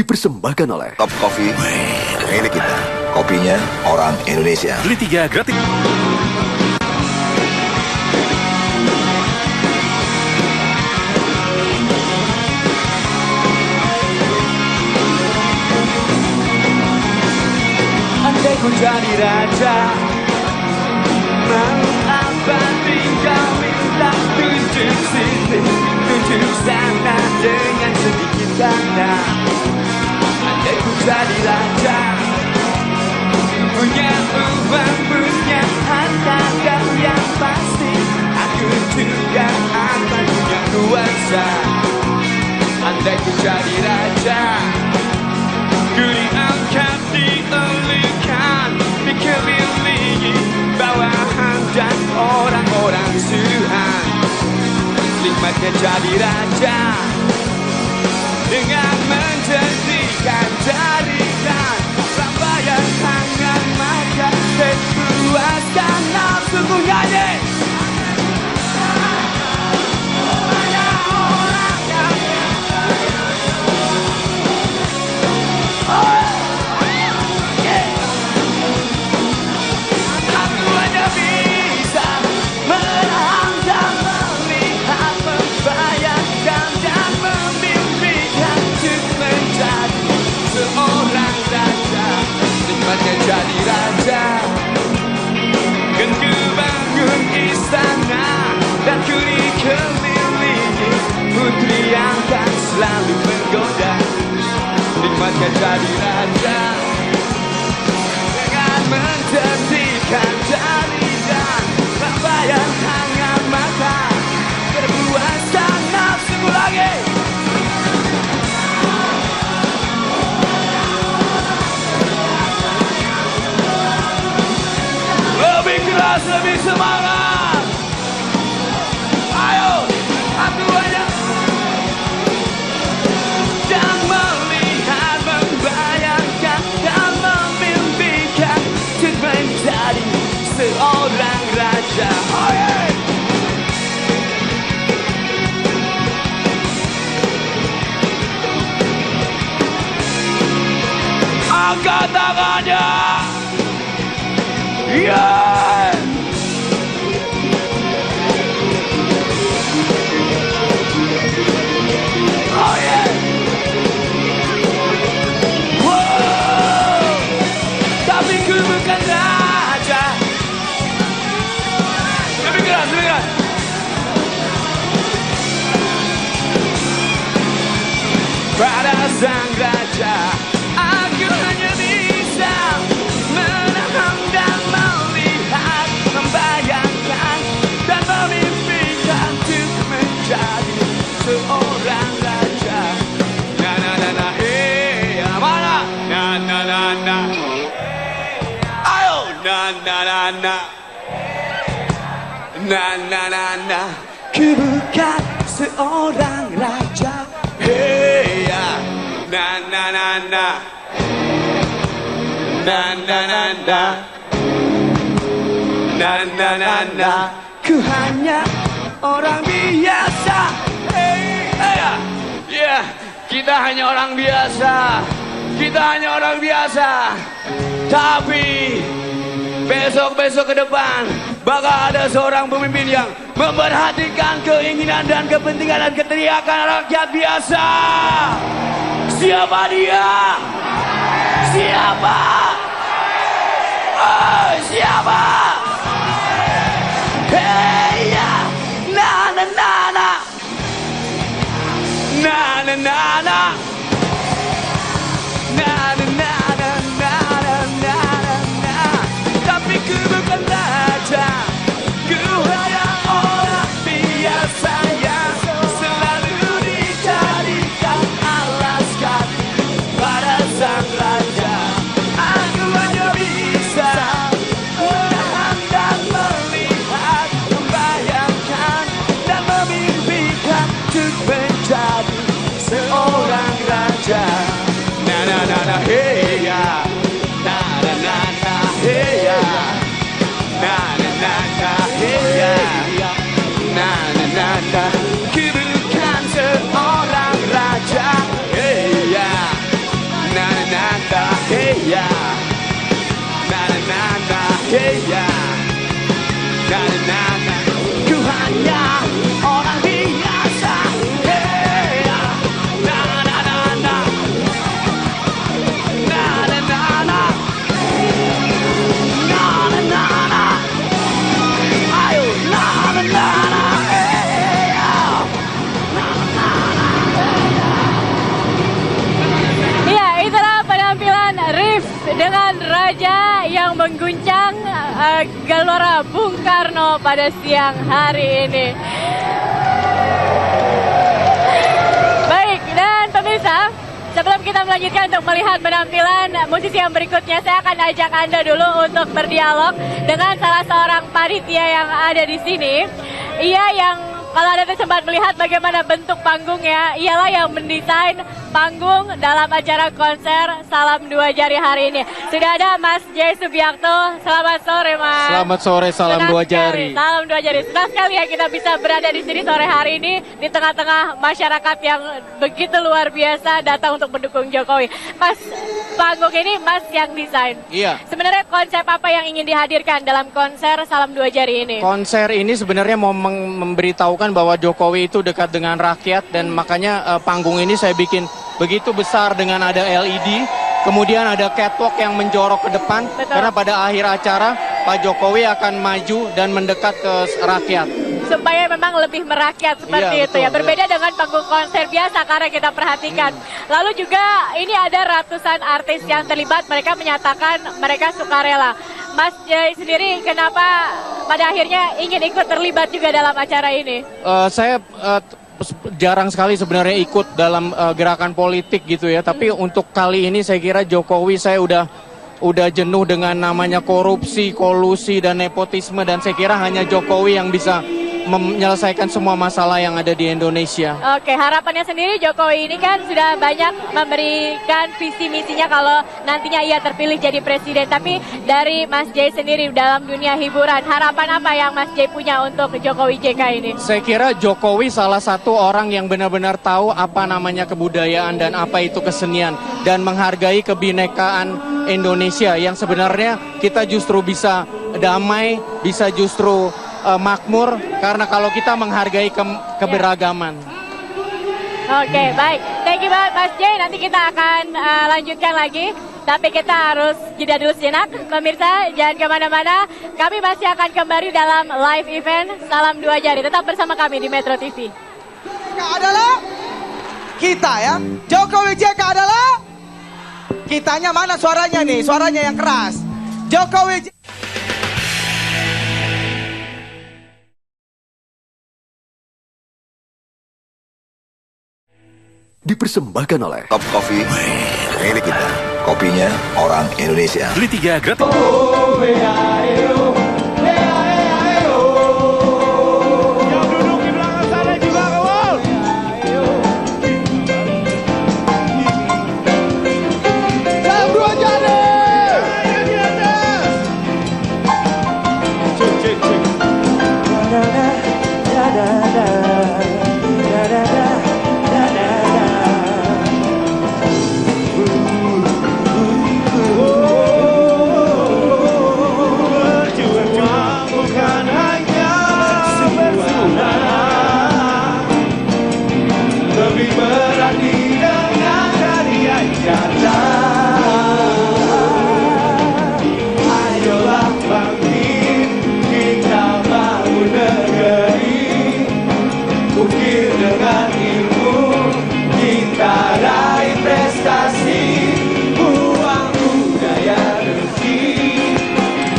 dipersembahkan oleh Top Coffee milik kita. Kopinya orang Indonesia. Beli 3 gratis. Andai ku jadi raja, mau apa tinggal minta tunjuk sini, tunjuk sana dengan sedikit tanda. Andai ku jadi raja, punya uang, punya harta, dan yang pasti aku juga akan punya kuasa. Andai ku jadi raja, ku diangkat, diolehkan, dikelilingi bawahan dan orang-orang Tuhan. Nikmatnya jadi raja dengan menjadikan jadikan sambayan hangat mata terpuaskan nafsuku nyanyi. Jadi raja, kan ku bangun istana dan ku dikelilingi putri yang tak selalu menggoda. Nikmatnya jadi raja dengan menjadikan jadikan sambayan hangat mata terpuaskan nafsuku lagi. Lebih keras, lebih semangat. Ayo, aku aja. Dan melihat, membayangkan, dan memimpikan untuk menjadi seorang raja. Oh, yeah. Angkat tangannya. Yeah! Oh yeah! Wow! Tapi ku bukan raja. Lebih keras, lebih keras. Pada sang raja, aku hanya bisa menahan dan melihat, membayangkan dan memimpikan untuk menjadi seorang raja. Na na na na, hey, mana? Na na na na, ayo, na na na na, na na na na. Ku bukan seorang raja, hey ya, na na na na. Na na na na, na na na na. Ku hanya orang biasa. Hey, hey, yeah, kita hanya orang biasa. Kita hanya orang biasa. Tapi besok-besok ke depan bakal ada seorang pemimpin yang memperhatikan keinginan dan kepentingan dan keteriakan rakyat biasa. Siapa dia? Siapa? Oh, siapa? Hey ya, na na na na, na na na na, na na na na na na na. Tapi ku bukan raja, ku hanya orang biasa yang selalu dijadikan alas kaki pada sang raja. Aku hanya bisa yeah. Na na na na, ku hanya orang biasa. Hey, na na na na, na na na na, na na na na, ayo na na na na, hey, Iya, itulah penampilan Rif dengan Raja yang mengguncang Gelora Bung Karno pada siang hari ini. Baik, dan pemirsa, sebelum kita melanjutkan untuk melihat penampilan musisi yang berikutnya, saya akan ajak Anda dulu untuk berdialog dengan salah seorang panitia yang ada di sini. Ia yang, kalau Anda sempat melihat bagaimana bentuk panggungnya, ialah yang mendesain panggung dalam acara konser Salam Dua Jari hari ini. Sudah ada Mas J. Subiakto. Selamat sore, Mas. Selamat sore, Salam Senang Dua sekali. Jari. Salam Dua Jari. Senang sekali ya kita bisa berada di sini sore hari ini di tengah-tengah masyarakat yang begitu luar biasa datang untuk mendukung Jokowi. Mas, panggung ini Mas yang desain. Iya. Sebenarnya konsep apa yang ingin dihadirkan dalam konser Salam Dua Jari ini? Konser ini sebenarnya mau memberitahukan bahwa Jokowi itu dekat dengan rakyat, dan makanya panggung ini saya bikin begitu besar dengan ada LED, kemudian ada catwalk yang menjorok ke depan. Betul. Karena pada akhir acara Pak Jokowi akan maju dan mendekat ke rakyat. Supaya memang lebih merakyat seperti Iya, itu ya. betul, Berbeda dengan panggung konser biasa karena kita perhatikan. Lalu juga ini ada ratusan artis yang terlibat, mereka menyatakan mereka sukarela. Mas Jai sendiri kenapa pada akhirnya ingin ikut terlibat juga dalam acara ini? Saya jarang sekali sebenarnya ikut dalam gerakan politik gitu ya. Tapi untuk kali ini saya kira Jokowi, saya udah jenuh dengan namanya korupsi, kolusi, dan nepotisme. Dan saya kira hanya Jokowi yang bisa menyelesaikan semua masalah yang ada di Indonesia. Oke, harapannya sendiri Jokowi ini kan sudah banyak memberikan visi misinya kalau nantinya ia terpilih jadi presiden. Tapi dari Mas Jai sendiri dalam dunia hiburan, harapan apa yang Mas Jai punya untuk Jokowi JK ini? Saya kira Jokowi salah satu orang yang benar-benar tahu apa namanya kebudayaan dan apa itu kesenian, dan menghargai kebinekaan Indonesia yang sebenarnya kita justru bisa damai, bisa justru makmur karena kalau kita menghargai keberagaman. Oke, baik. Thank you banget Mas Jai. Nanti kita akan lanjutkan lagi. Tapi kita harus jeda dulu sejenak. Pemirsa, jangan kemana-mana. Kami masih akan kembali dalam live event Salam Dua Jari. Tetap bersama kami di Metro TV. Adalah kita ya. Jokowi JK adalah kitanya, mana suaranya nih? Suaranya yang keras. Jokowi JK. Dipersembahkan oleh Top Coffee, milik kita. Kopinya orang Indonesia. Beli 3 gratis. Yang duduk di belakang sana juga kawal. Salam Dua Jari. Ayo di atas. Cek. Berjuang bukan hanya bersuara, lebih berarti dengan karya nyata. Ayolah bangkit, kita bangun negeri, ukir dengan ilmu, kita raih prestasi, uang budaya rezeki,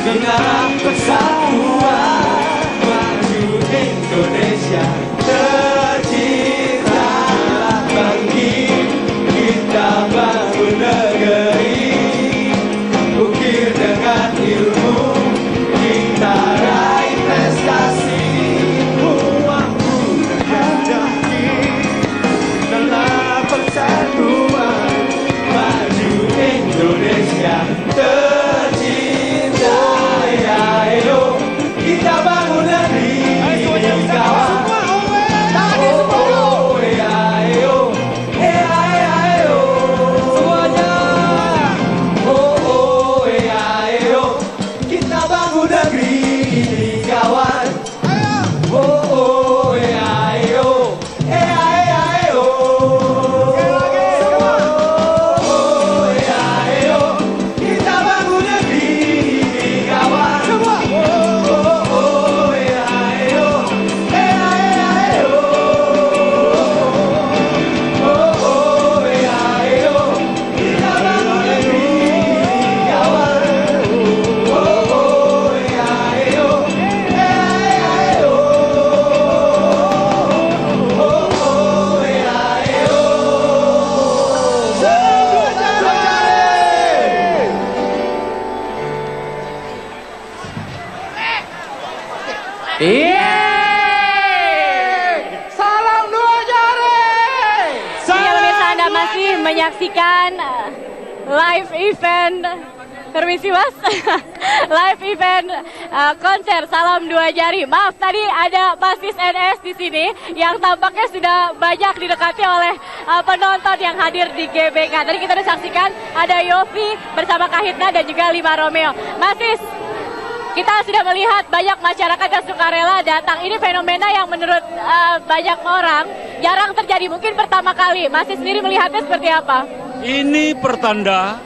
dengan persatuan maju Indonesia tercipta. Bangkit, kita bangun negeri, ukir dengan ilmu, kita raih prestasi, uang budaya rezeki, dalam persatuan maju Indonesia tercipta. Ya, bangun negeri ini kawan. Oh, oh, ayo, ayo. Oh, ayo, kita bangun negeri ini kawan. Oh, oh, ayo, ayo. Oh, oh, ayo, kita bangun negeri ini kawan. Oh, oh, ayo, ayo. Salam dua jari. Iya pemirsa, Anda masih menyaksikan live event, permisi Mas, live event konser Salam Dua Jari. Maaf, tadi ada basis NS di sini yang tampaknya sudah banyak didekati oleh penonton yang hadir di GBK. Tadi kita udah saksikan ada Yofi bersama Kahitna dan juga Lima Romeo. Masis, kita sudah melihat banyak masyarakat yang sukarela datang. Ini fenomena yang menurut banyak orang jarang terjadi, mungkin pertama kali. Masih sendiri melihatnya seperti apa? Ini pertanda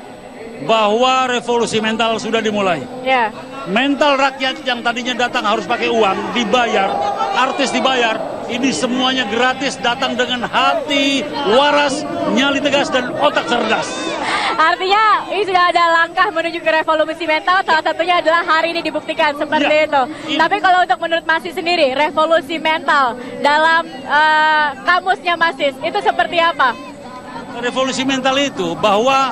bahwa revolusi mental sudah dimulai. Ya, Mental rakyat yang tadinya datang harus pakai uang, dibayar, artis dibayar, ini semuanya gratis, datang dengan hati waras, nyali tegas, dan otak cerdas. artinya ini sudah ada langkah menuju ke revolusi mental. Salah satunya adalah hari ini dibuktikan seperti Ya. itu. Tapi kalau untuk menurut Masis sendiri, revolusi mental dalam kamusnya Masis itu seperti apa? Revolusi mental itu bahwa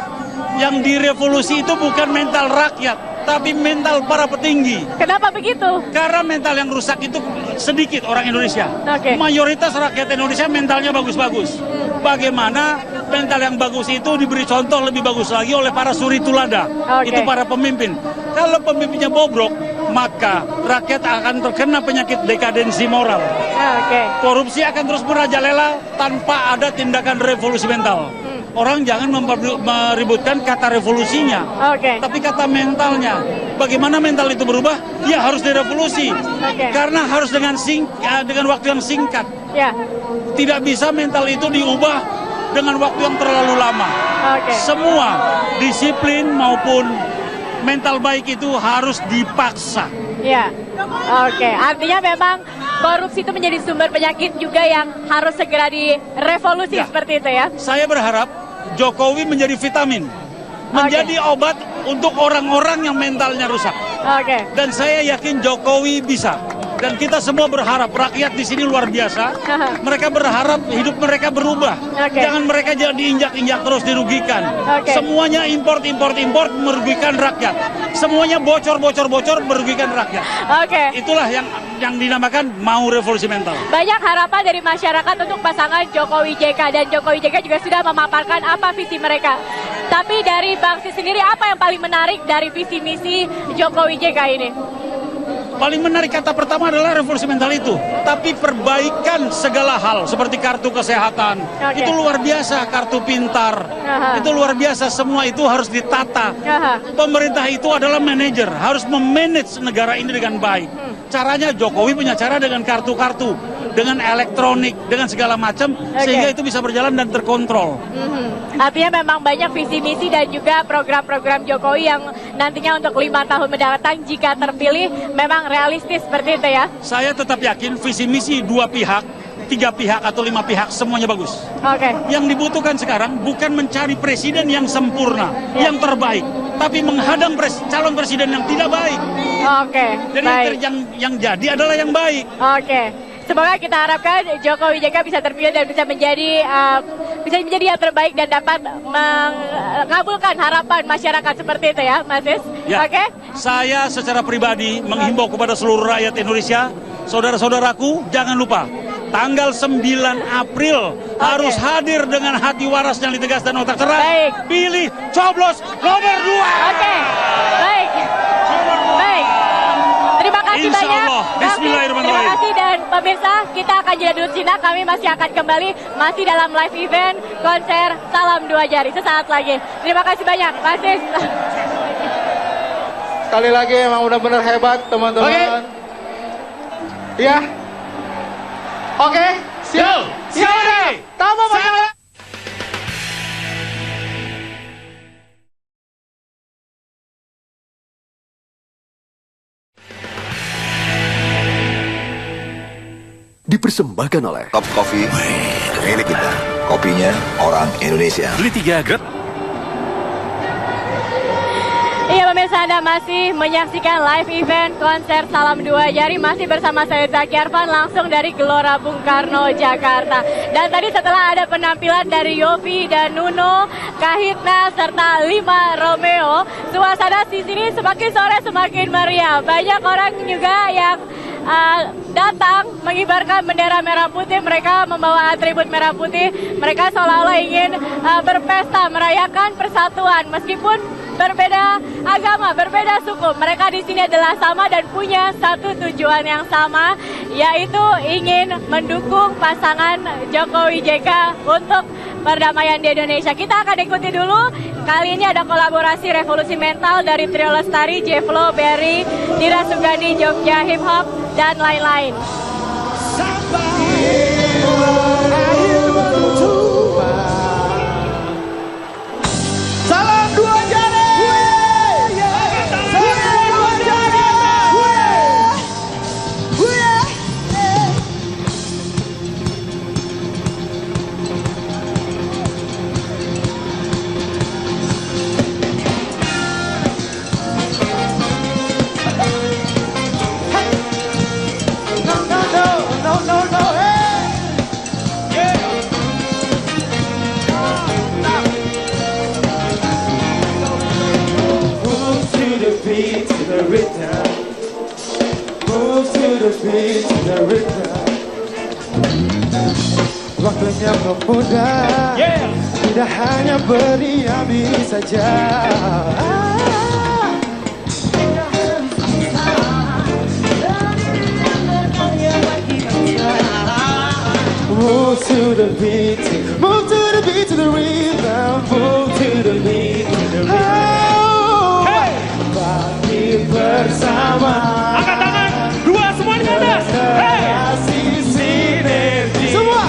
yang direvolusi itu bukan mental rakyat, tapi mental para petinggi. Kenapa begitu? Karena mental yang rusak itu sedikit orang Indonesia. Oke. Mayoritas rakyat Indonesia mentalnya bagus-bagus. Bagaimana mental yang bagus itu diberi contoh lebih bagus lagi oleh para suri tuladan. Oke. Itu para pemimpin. Kalau pemimpinnya bobrok, maka rakyat akan terkena penyakit dekadensi moral. Oke. Korupsi akan terus merajalela tanpa ada tindakan revolusi mental. Orang jangan meributkan kata revolusinya, Oke. tapi kata mentalnya. Bagaimana mental itu berubah? Ya harus direvolusi. Oke. Karena harus dengan waktu yang singkat. Ya. Tidak bisa mental itu diubah dengan waktu yang terlalu lama. Oke. Semua disiplin maupun mental baik itu harus dipaksa. Ya, oke. Artinya memang korupsi itu menjadi sumber penyakit juga yang harus segera direvolusi Ya. seperti itu ya. Saya berharap Jokowi menjadi vitamin, menjadi obat untuk orang-orang yang mentalnya rusak. Oke. Dan saya yakin Jokowi bisa. Dan kita semua berharap, rakyat di sini luar biasa. Mereka berharap hidup mereka berubah. Oke. Jangan mereka jadi diinjak-injak terus dirugikan. Oke. Semuanya import merugikan rakyat. Semuanya bocor merugikan rakyat. Oke. Itulah yang dinamakan mau revolusi mental. Banyak harapan dari masyarakat untuk pasangan Jokowi JK, dan Jokowi JK juga sudah memaparkan apa visi mereka. Tapi dari Bang Sis sendiri, apa yang paling menarik dari visi misi Jokowi JK ini? Paling menarik kata pertama adalah revolusi mental itu. Tapi perbaikan segala hal seperti kartu kesehatan. Oke. Itu luar biasa, kartu pintar. Aha. Itu luar biasa, semua itu harus ditata. Aha. Pemerintah itu adalah manajer, harus memanage negara ini dengan baik. Caranya Jokowi punya cara dengan kartu-kartu, dengan elektronik, dengan segala macam, sehingga itu bisa berjalan dan terkontrol. Artinya memang banyak visi misi dan juga program-program Jokowi yang nantinya untuk 5 tahun mendatang jika terpilih memang realistis seperti itu ya. Saya tetap yakin visi misi 2 pihak, 3 pihak atau 5 pihak semuanya bagus. Oke. Yang dibutuhkan sekarang bukan mencari presiden yang sempurna, Ya. yang terbaik, tapi menghadang calon presiden yang tidak baik. Oke. Jadi Baik. yang jadi adalah yang baik. Oke. Semoga kita harapkan Jokowi JK bisa terpilih dan bisa menjadi yang terbaik dan dapat mengabulkan harapan masyarakat seperti itu ya, Mas Sis. Ya, Oke? saya secara pribadi menghimbau kepada seluruh rakyat Indonesia, saudara-saudaraku, jangan lupa tanggal 9 April harus hadir dengan hati waras yang ditegas dan otak cerah. Baik. Pilih coblos nomor 2. Oke. Baik. Baik. Terima kasih Insya banyak. Allah. Bang Sis. Bismillahirrahmanirrahim. Terima kasih, dan pemirsa, kita akan jeda dulu sejenak. Kami masih akan kembali masih dalam live event konser Salam Dua Jari sesaat lagi. Terima kasih banyak, Mas Sis. Sekali lagi emang benar-benar hebat teman-teman. Iya. Oke, siap. Siap. Tambah masalah. Dipersembahkan oleh Top Coffee milik kita. Kopinya orang Indonesia. Beli 3 Iya pemirsa, Anda masih menyaksikan live event konser Salam 2 Jari. Masih bersama saya Zaki Arfan langsung dari Gelora Bung Karno, Jakarta. Dan tadi setelah ada penampilan dari Yofi dan Nuno, Kahitna serta Lima Romeo, suasana di sini semakin sore semakin meriah. Banyak orang juga yang datang mengibarkan bendera merah putih. Mereka membawa atribut merah putih. Mereka seolah-olah ingin berpesta, merayakan persatuan meskipun berbeda agama, berbeda suku. Mereka di sini adalah sama dan punya satu tujuan yang sama, yaitu ingin mendukung pasangan Jokowi JK untuk perdamaian di Indonesia. Kita akan ikuti dulu. Kali ini ada kolaborasi Revolusi Mental dari Trio Lestari, Jeflo, Berry, Dira Sugandi, Jogja Hip Hop, dan lain-lain. Salam 2 Jari. Waktunya memuda, tidak hanya berdiam diri saja. Move to the beat, move to the beat, to the rhythm, move to the beat, to the rhythm. Bagi bersama. Angkat tangan, dua semuanya ke atas. Sinergi. Semua.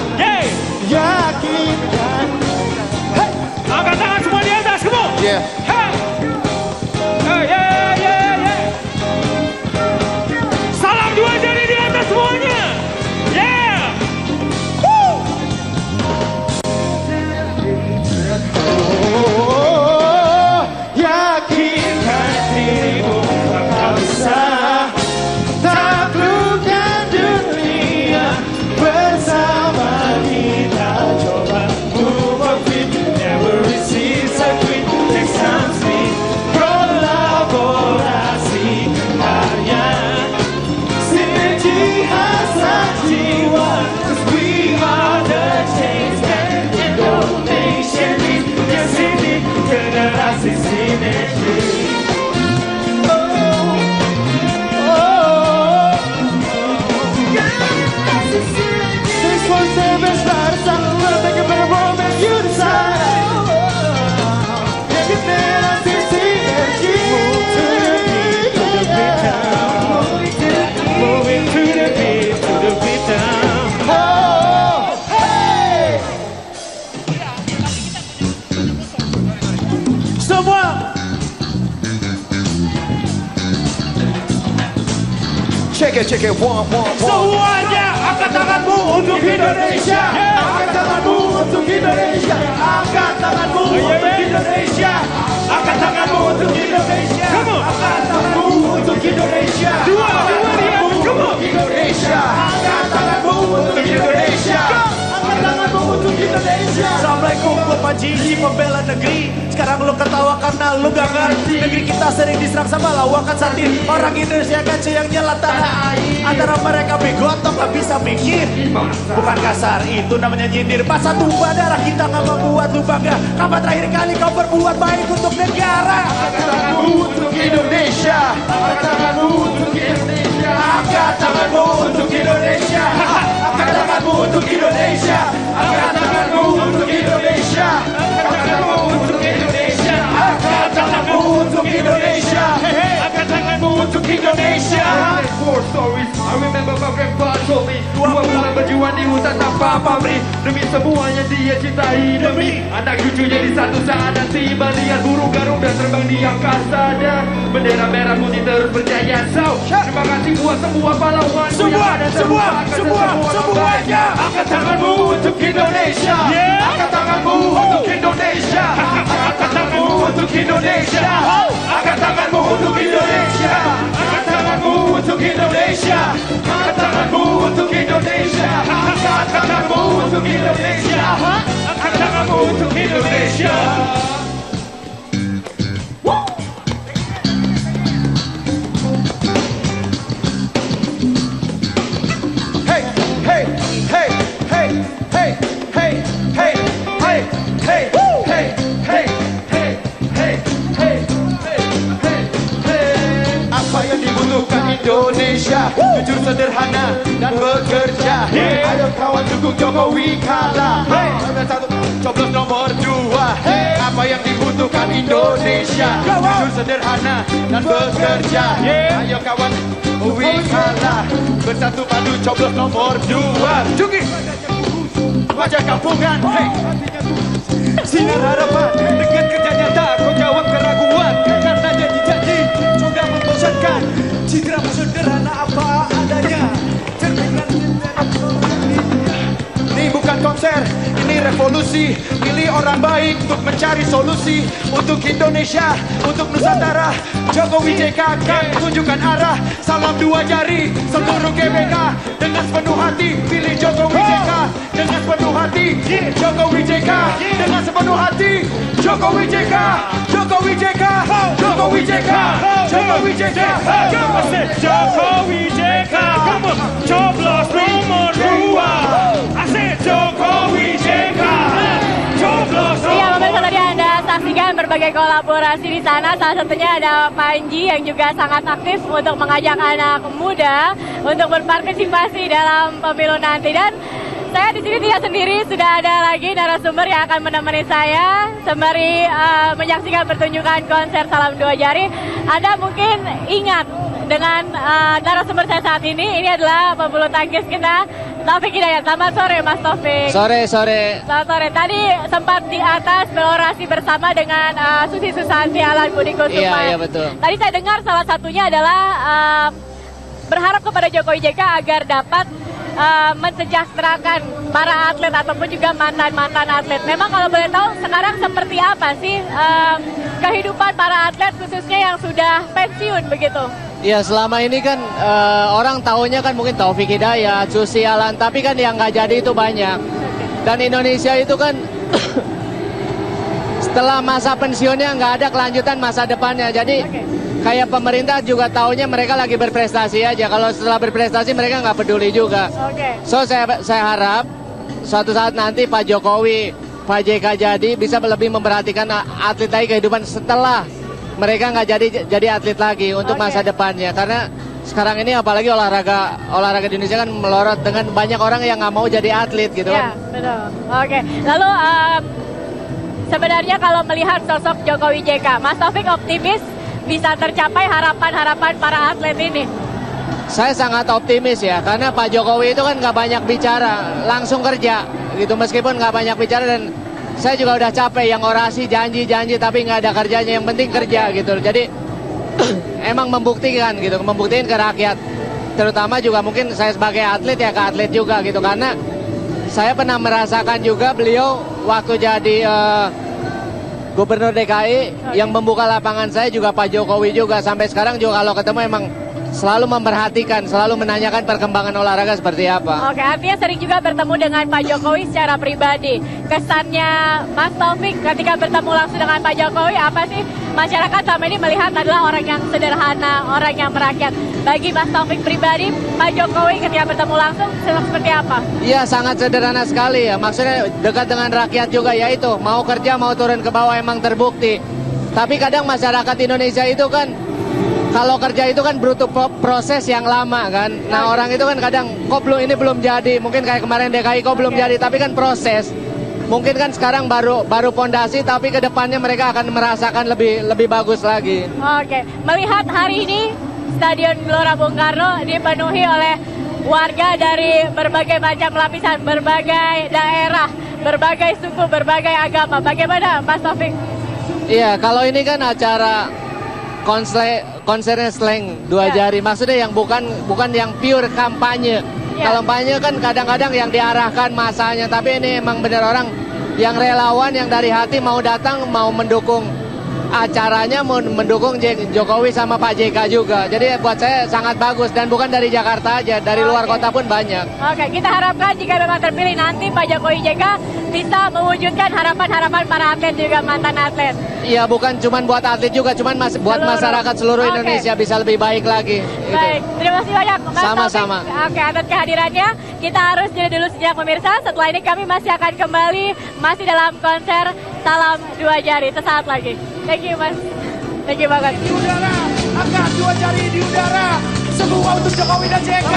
Yakinkan. Angkat tangan semua di atas, kamu. Yeah. Salam 2 Jari di atas semuanya. Yeah. Yakinkan dirimu tak bisa taklukkan dunia bersama kita. Coba move on fit, never receive a quit. Next time speak, kolaborasi karya, sinergi hasrat jiwa. 'Cause we are the change that Indonesia need. Yes ini generasi sinergi. This one's the best part of time. Gonna make a better world than you decide. Generasi sinergi. Moving to the beat, to the beat down. Oh, hey. Semua. Check it, one. Semuanya angkat tanganmu untuk Indonesia. Angkat tanganmu untuk Indonesia. Angkat tanganmu untuk Indonesia. Angkat tanganmu untuk Indonesia. Angkat tanganmu untuk Indonesia. Dua dia. Indonesia. Angkat tanganmu untuk Indonesia. Angkat tanganmu untuk Indonesia. Assalamualaikum buat Pak Jiji pembela negeri. Sekarang lu ketawa karena lu gak ngerti. Negeri kita sering diserang sama lawakan satir. Orang Indonesia kan yang nyelat tanah air. Antara mereka bego atau gak bisa mikir. Bukan kasar, itu namanya nyindir. Pas satu darah kita gak membuat lu bangga. Kapan terakhir kali kau berbuat baik untuk negara? Angkat tanganmu untuk Indonesia. Angkat tanganmu untuk Indonesia. Angkat tanganmu untuk Indonesia. Angkat tanganmu untuk Indonesia. Angkat tanganmu untuk Indonesia. Angkat tanganmu untuk Indonesia. Angkat tanganmu untuk Indonesia. Indonesia. War stories, I remember my grandpa told me. Dua bulan berjuang di hutan tanpa pamrih, demi semuanya dia cintai, demi anak cucunya di satu saat nanti melihat burung garuda terbang di angkasa dan bendera merah putih terus berjaya. So, terima kasih buat semua pahlawan. Semuanya. Angkat tanganmu untuk Indonesia. Angkat tanganmu untuk Indonesia. Angkat tanganmu untuk Indonesia. Angkat tanganmu untuk Indonesia. Angkat tanganmu untuk Indonesia. Angkat tanganmu untuk Indonesia. Angkat tanganmu untuk Indonesia. Angkat tanganmu untuk Indonesia. Hey, hey, hey, hey, hey, hey, hey, hey, hey, hey, hey, hey, hey, hey, hey, hey. Apa yang dibutuhkan Indonesia? Jujur, sederhana, dan bekerja. Ayo kawan dukung Jokowi kalah. Satu, coblos nomor 2. Apa yang dibutuhkan Indonesia? Jujur, sederhana, dan bekerja. Ayo kawan Jokowi kalah. Bersatu padu coblos nomor 2. Juki wajah kampungan, hey. Sinar harapan dengan kerja nyata, kau jawab keraguan. Karena janji-janji sudah membosankan. Citramu sederhana apa adanya. Ini bukan konser, ini revolusi. Pilih orang baik untuk mencari solusi. Untuk Indonesia, untuk Nusantara, Jokowi JK akan tunjukkan arah. Salam 2 jari, seluruh GBK. Dengan sepenuh hati, pilih Jokowi JK. Dengan sepenuh hati, Jokowi JK. Dengan sepenuh hati, Jokowi JK. Jokowi JK. Jokowi JK. Jokowi JK. Jokowi JK. Coblos nomor 2. Asik Jokowi JK. Coblos Iya, pemirsa, tadi Anda saksikan berbagai kolaborasi di sana. Salah satunya ada Panji yang juga sangat aktif untuk mengajak anak muda untuk berpartisipasi dalam pemilu nanti. Dan saya di sini tidak sendiri, sudah ada lagi narasumber yang akan menemani saya sembari menyaksikan pertunjukan konser Salam 2 Jari. Anda mungkin ingat dengan narasumber saya saat ini adalah pebulu tangkis kita, Taufik Hidayat. Selamat sore, Mas Taufik. Sore. Selamat sore. Tadi sempat di atas berorasi bersama dengan Susi Susanti, Alan Budi Kusuma. Iya, betul. Tadi saya dengar salah satunya adalah berharap kepada Jokowi JK agar dapat mensejahterakan para atlet ataupun juga mantan-mantan atlet. Memang kalau boleh tahu sekarang seperti apa sih kehidupan para atlet khususnya yang sudah pensiun begitu? Ya, selama ini kan orang taunya kan mungkin Taufik Hidayat, Susi, Alan, tapi kan yang nggak jadi itu banyak. Dan Indonesia itu kan setelah masa pensiunnya nggak ada kelanjutan masa depannya. Jadi kayak pemerintah juga taunya mereka lagi berprestasi aja. Kalau setelah berprestasi mereka nggak peduli juga. So saya harap suatu saat nanti Pak Jokowi, Pak JK jadi bisa lebih memperhatikan atlet lagi kehidupan setelah mereka nggak jadi atlet lagi untuk masa depannya. Karena sekarang ini apalagi olahraga di Indonesia kan melorot dengan banyak orang yang nggak mau jadi atlet gitu kan. Ya, betul. Oke. Lalu sebenarnya kalau melihat sosok Jokowi JK, Mas Taufik optimis bisa tercapai harapan-harapan para atlet ini? Saya sangat optimis ya, karena Pak Jokowi itu kan nggak banyak bicara, langsung kerja gitu. Meskipun nggak banyak bicara, dan saya juga udah capek yang orasi janji-janji tapi nggak ada kerjanya, yang penting kerja gitu. Jadi emang membuktikan ke rakyat. Terutama juga mungkin saya sebagai atlet ya ke atlet juga gitu, karena saya pernah merasakan juga beliau waktu jadi Gubernur DKI yang membuka lapangan saya juga Pak Jokowi juga. Sampai sekarang juga kalau ketemu emang selalu memperhatikan, selalu menanyakan perkembangan olahraga seperti apa. Oke, artinya sering juga bertemu dengan Pak Jokowi secara pribadi. Kesannya Mas Taufik ketika bertemu langsung dengan Pak Jokowi apa sih? Masyarakat selama ini melihat adalah orang yang sederhana, orang yang merakyat. Bagi Mas Taufik pribadi, Pak Jokowi ketika bertemu langsung seperti apa? Iya, sangat sederhana sekali ya. Maksudnya dekat dengan rakyat juga, yaitu mau kerja, mau turun ke bawah, emang terbukti. Tapi kadang masyarakat Indonesia itu kan kalau kerja itu kan butuh proses yang lama kan. Nah, orang itu kan kadang kok ini belum jadi. Mungkin kayak kemarin DKI kok belum jadi, tapi kan proses. Mungkin kan sekarang baru pondasi, tapi ke depannya mereka akan merasakan lebih bagus lagi. Oke, melihat hari ini Stadion Gelora Bung Karno dipenuhi oleh warga dari berbagai macam lapisan, berbagai daerah, berbagai suku, berbagai agama. Bagaimana Mas Taufik? Iya, kalau ini kan acara konsernya slang dua jari, maksudnya yang bukan yang pure kampanye. Kalau kampanye kan kadang-kadang yang diarahkan masanya, tapi ini emang bener orang yang relawan yang dari hati mau datang, mau mendukung acaranya, mau mendukung Jokowi sama Pak JK juga. Jadi buat saya sangat bagus dan bukan dari Jakarta aja, dari luar kota pun banyak. Oke, kita harapkan jika memang terpilih nanti Pak Jokowi JK bisa mewujudkan harapan-harapan para atlet juga mantan atlet. Iya, bukan cuma buat atlet juga, cuman buat masyarakat seluruh Indonesia bisa lebih baik lagi. Baik, terima kasih banyak Mas Sama-sama. Taufik. Oke, atas kehadirannya kita harus jeda dulu sejenak pemirsa. Setelah ini kami masih akan kembali masih dalam konser Salam Dua Jari sesaat lagi. Thank you Mas. Thank you banget. Di udara, angkat dua jari di udara. Semua untuk Jokowi dan JK.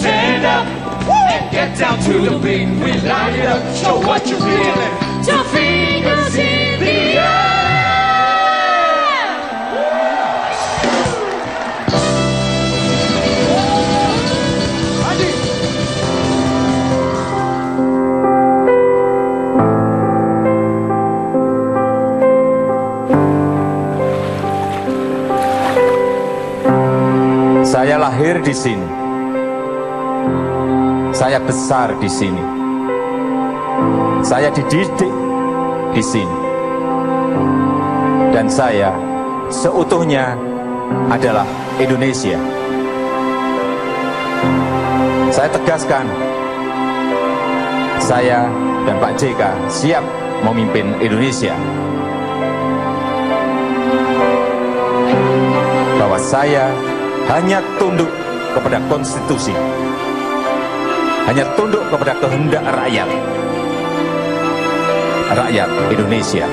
Stand up and get down to the beat. We light it up, show what you feeling. Two fingers in the air. Saya lahir di sini. Saya besar di sini. Saya dididik di sini. Dan saya seutuhnya adalah Indonesia. Saya tegaskan, saya dan Pak JK siap memimpin Indonesia. Bahwa saya hanya tunduk kepada konstitusi, hanya tunduk kepada kehendak rakyat Indonesia.